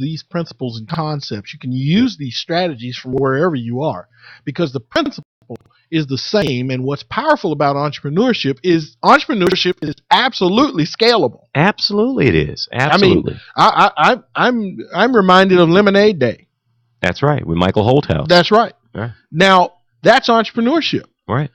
these principles and concepts. You can use these strategies from wherever you are because the principle is the same. And what's powerful about entrepreneurship is absolutely scalable. Absolutely, it is. Absolutely. I mean, I'm reminded of Lemonade Day. That's right, with Michael Holthouse. That's right. Right. Now, that's entrepreneurship. Right.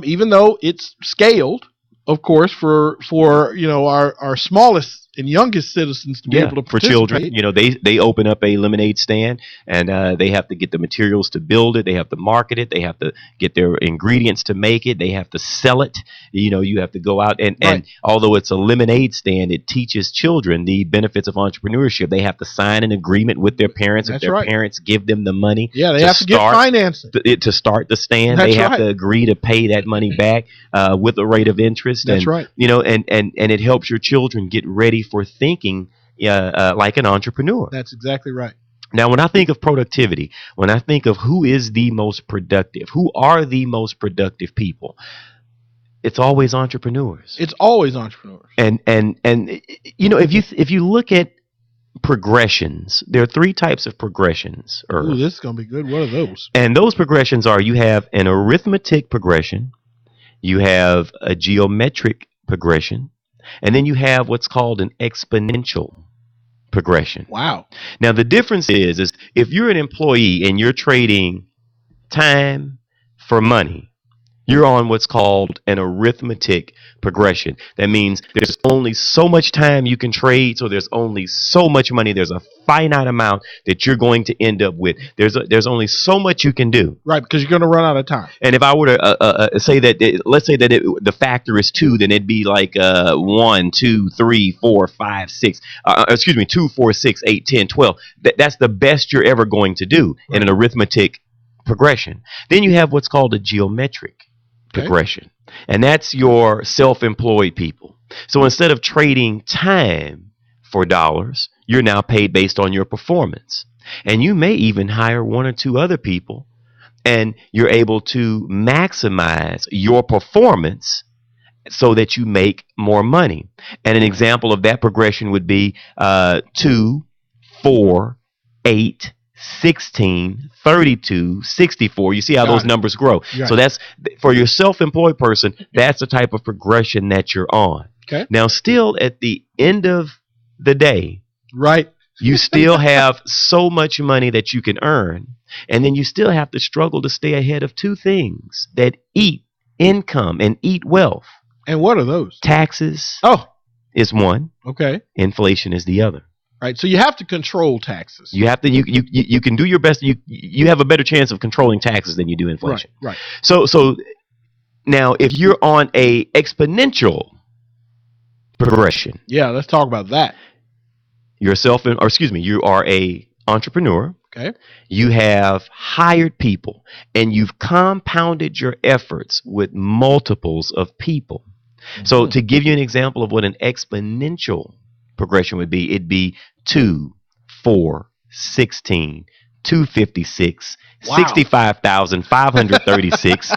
Even though it's scaled, of course, for our smallest and youngest citizens to be able to for participate. children. You know, they open up a lemonade stand, and they have to get the materials to build it. They have to market it. They have to get their ingredients to make it. They have to sell it. You know, you have to go out and although it's a lemonade stand, it teaches children the benefits of entrepreneurship. They have to sign an agreement with their parents. That's if their right. parents give them the money, they have to get financing to start the stand. That's they have right. to agree to pay that money back with a rate of interest. That's right. You know, and it helps your children get ready for thinking like an entrepreneur. That's exactly right. Now, when I think of productivity, when I think of who is the most productive, who are the most productive people, it's always entrepreneurs. It's always entrepreneurs. And you know, if you look at progressions, there are 3 types of progressions. Ooh, this is going to be good. What are those? And those progressions are: you have an arithmetic progression, you have a geometric progression, and then you have what's called an exponential progression. Wow. Now, the difference is if you're an employee and you're trading time for money, you're on what's called an arithmetic progression. That means there's only so much time you can trade, so there's only so much money. There's a finite amount that you're going to end up with. There's only so much you can do. Right, because you're going to run out of time. And if I were to say that, let's say that the factor is 2, then it'd be like 1, 2, 3, 4, 5, 6. 2, 4, 6, 8, 10, 12. That's the best you're ever going to do in an arithmetic progression. Then you have what's called a geometric progression, and that's your self-employed people. So instead of trading time for dollars, you're now paid based on your performance, and you may even hire 1 or 2 other people, and you're able to maximize your performance so that you make more money. And an example of that progression would be 2, 4, 8, 16, 32, 64. You see how those numbers grow. So that's for your self-employed person. That's the type of progression that you're on. Okay. Now, still at the end of the day, right, you still have so much money that you can earn, and then you still have to struggle to stay ahead of 2 things that eat income and eat wealth. And what are those? Taxes. Is one. Okay. Inflation is the other. Right, so you have to control taxes. You have to. You can do your best. You have a better chance of controlling taxes than you do inflation. Right. So now, if you're on a exponential progression, let's talk about that. You are a entrepreneur. Okay. You have hired people, and you've compounded your efforts with multiples of people. Mm-hmm. So, to give you an example of what an exponential progression would be, it'd be 2, 4, 16, 256, 65,536,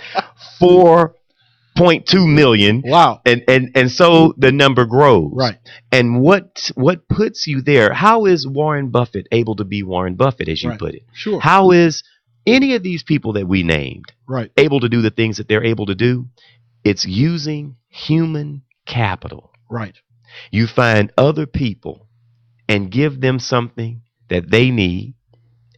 4.2 million. Wow. And so the number grows. Right. And what puts you there? How is Warren Buffett able to be Warren Buffett, as you put it? Sure. How is any of these people that we named able to do the things that they're able to do? It's using human capital. Right. You find other people and give them something that they need,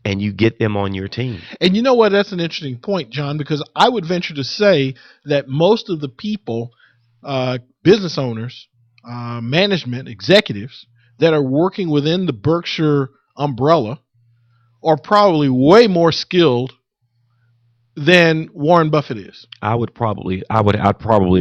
and you get them on your team. And you know what? That's an interesting point, John, because I would venture to say that most of the people, business owners, management, executives that are working within the Berkshire umbrella are probably way more skilled than Warren Buffett is. I'd probably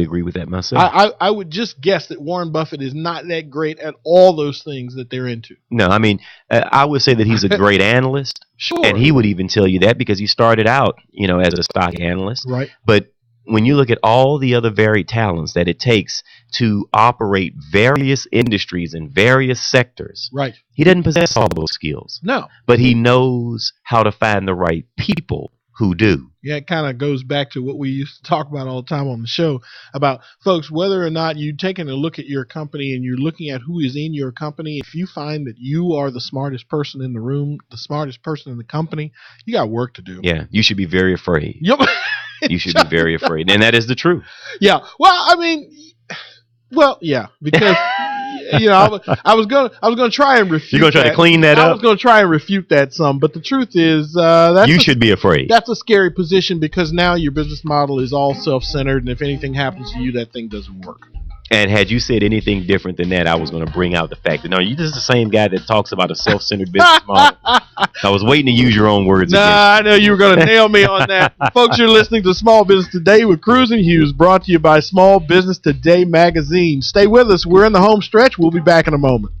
agree with that myself. I would just guess that Warren Buffett is not that great at all those things that they're into. No, I mean, I would say that he's a great analyst. Sure. And he would even tell you that because he started out, as a stock analyst. Right. But when you look at all the other varied talents that it takes to operate various industries and various sectors, he doesn't possess all those skills. No. But he knows how to find the right people who do. Yeah, it kind of goes back to what we used to talk about all the time on the show about, folks, whether or not you're taking a look at your company and you're looking at who is in your company, if you find that you are the smartest person in the room, the smartest person in the company, you got work to do. Yeah, you should be very afraid. Yep. You should be very afraid. And that is the truth. Yeah. Because I was gonna try and refute. You're gonna try that. to clean that up. I was gonna try and refute that some, but the truth is, you should be afraid. That's a scary position because now your business model is all self-centered, and if anything happens to you, that thing doesn't work. And had you said anything different than that, I was going to bring out the fact that, no, you're just the same guy that talks about a self-centered business model. I was waiting to use your own words again. I know you were going to nail me on that. Folks, you're listening to Small Business Today with Cruise and Hughes, brought to you by Small Business Today magazine. Stay with us. We're in the home stretch. We'll be back in a moment.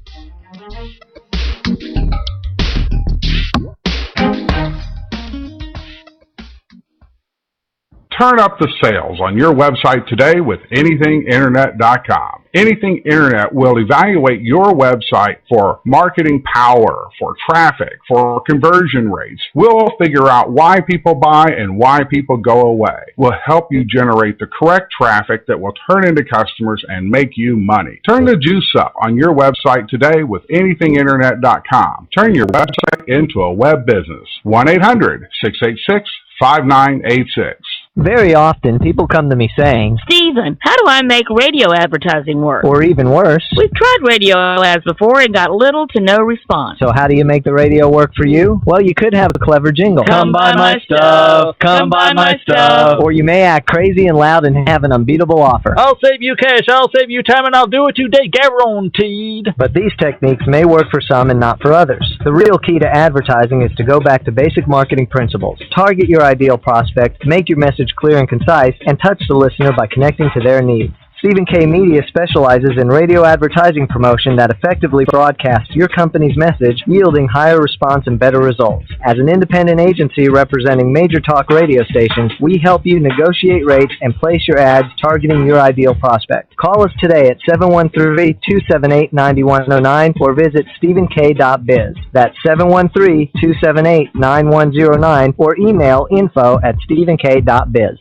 Turn up the sales on your website today with anythinginternet.com. Anything Internet will evaluate your website for marketing power, for traffic, for conversion rates. We'll figure out why people buy and why people go away. We'll help you generate the correct traffic that will turn into customers and make you money. Turn the juice up on your website today with anythinginternet.com. Turn your website into a web business. 1-800-686-5986. Very often, people come to me saying, Stephen, how do I make radio advertising work? Or even worse, we've tried radio ads before and got little to no response. So how do you make the radio work for you? Well, you could have a clever jingle. Come buy my stuff. Come buy my stuff. Or you may act crazy and loud and have an unbeatable offer. I'll save you cash, I'll save you time, and I'll do it today, guaranteed. But these techniques may work for some and not for others. The real key to advertising is to go back to basic marketing principles. Target your ideal prospect, make your message clear and concise, and touch the listener by connecting to their needs. Stephen K. Media specializes in radio advertising promotion that effectively broadcasts your company's message, yielding higher response and better results. As an independent agency representing major talk radio stations, we help you negotiate rates and place your ads targeting your ideal prospect. Call us today at 713-278-9109 or visit stephenk.biz. That's 713-278-9109 or email info@stephenk.biz.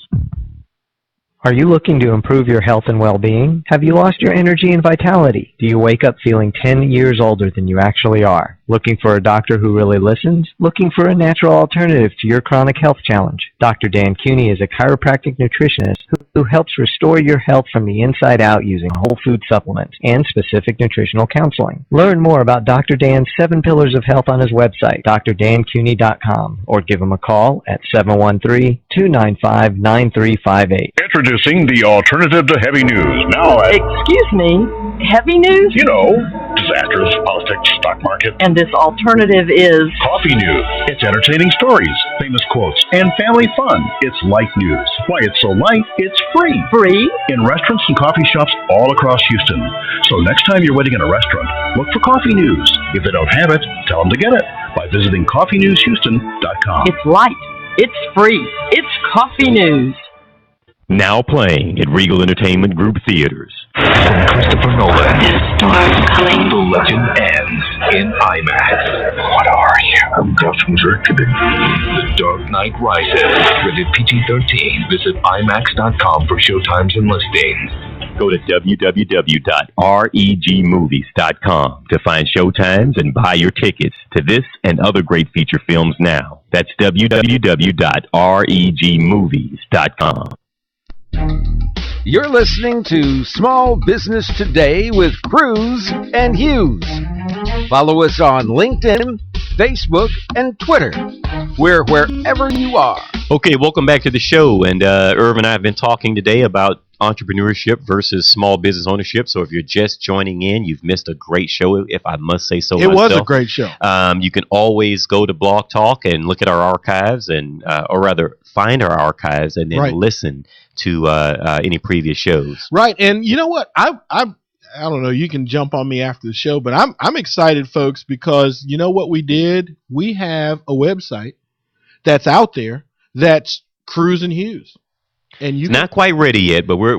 Are you looking to improve your health and well-being? Have you lost your energy and vitality? Do you wake up feeling 10 years older than you actually are? Looking for a doctor who really listens? Looking for a natural alternative to your chronic health challenge? Dr. Dan Cooney is a chiropractic nutritionist who helps restore your health from the inside out using whole food supplements and specific nutritional counseling. Learn more about Dr. Dan's 7 Pillars of Health on his website, drdancooney.com, or give him a call at 713-295-9358. Introducing the alternative to heavy news. Now, Excuse me, heavy news? you know, disasters, politics, stock market. And this alternative is Coffee news. It's entertaining stories, famous quotes, and family fun. It's light news. Why it's so light, it's free. free. In restaurants and coffee shops all across Houston. So next time you're waiting in a restaurant, look for coffee news. If they don't have it, tell them to get it by visiting coffeenewshouston.com. It's light. It's free. It's coffee news. Now playing at Regal Entertainment Group Theaters. From Christopher Nolan. The storm coming. The legend ends in IMAX. What are you? I'm John Cruise Ervin. The Dark Knight Rises. Rated PG-13. Visit IMAX.com for showtimes and listings. Go to www.regmovies.com to find showtimes and buy your tickets to this and other great feature films now. That's www.regmovies.com. You're listening to Small Business Today with Cruise and Hughes. Follow us on LinkedIn, Facebook, and Twitter. We're wherever you are. Okay, welcome back to the show. And Irv and I have been talking today about entrepreneurship versus small business ownership. So if you're just joining in, you've missed a great show, if I must say so myself. It was a great show. You can always go to Blog Talk and look at our archives, and or rather find our archives and then listen to any previous shows. Right, and you know what? I don't know. You can jump on me after the show, but I'm excited, folks, because you know what we did? We have a website that's out there that's Cruise and Hughes. And you not quite ready yet, but we're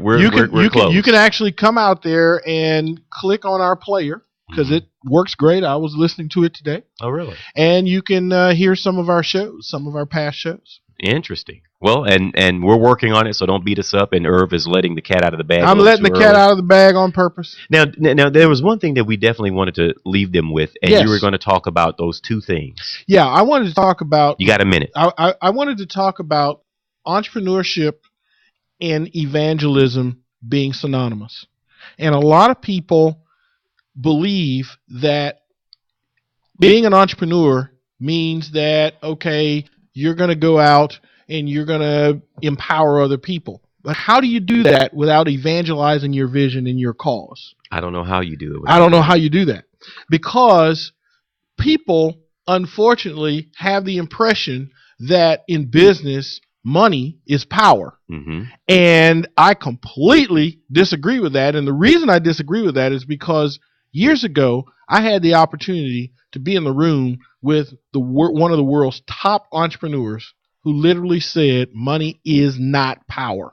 close. You can actually come out there and click on our player because it works great. I was listening to it today. Oh, really? And you can hear some of our shows, some of our past shows. Interesting. Well, and we're working on it, so don't beat us up. And Irv is letting the cat out of the bag. I'm letting the cat out of the bag on purpose. Now, there was one thing that we definitely wanted to leave them with, and you were going to talk about those two things. Yeah, I wanted to talk about. You got a minute? I wanted to talk about entrepreneurship and evangelism being synonymous, and a lot of people believe that being an entrepreneur means that, okay, you're going to go out and you're going to empower other people. But how do you do that without evangelizing your vision and your cause? I don't know how you do it. I don't know how you do that, because people, unfortunately, have the impression that in business, money is power. Mm-hmm. And I completely disagree with that. And the reason I disagree with that is because years ago, I had the opportunity to be in the room with one of the world's top entrepreneurs who literally said money is not power,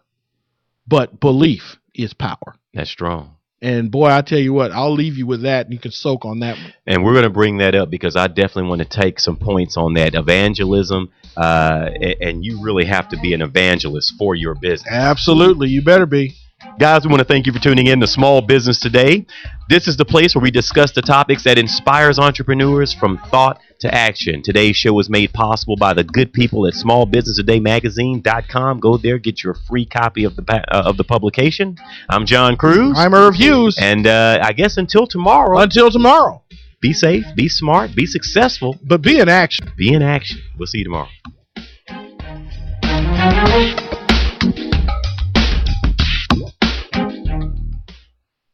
but belief is power. That's strong. And boy, I tell you what, I'll leave you with that, and you can soak on that one. And we're going to bring that up because I definitely want to take some points on that evangelism. And you really have to be an evangelist for your business. Absolutely. You better be. Guys, we want to thank you for tuning in to Small Business Today. This is the place where we discuss the topics that inspires entrepreneurs from thought to action. Today's show was made possible by the good people at smallbusinesstodaymagazine.com. Go there, get your free copy of the publication. I'm John Cruise. I'm Irv Hughes. And I guess until tomorrow. Until tomorrow. Be safe, be smart, be successful. But be in action. Be in action. We'll see you tomorrow.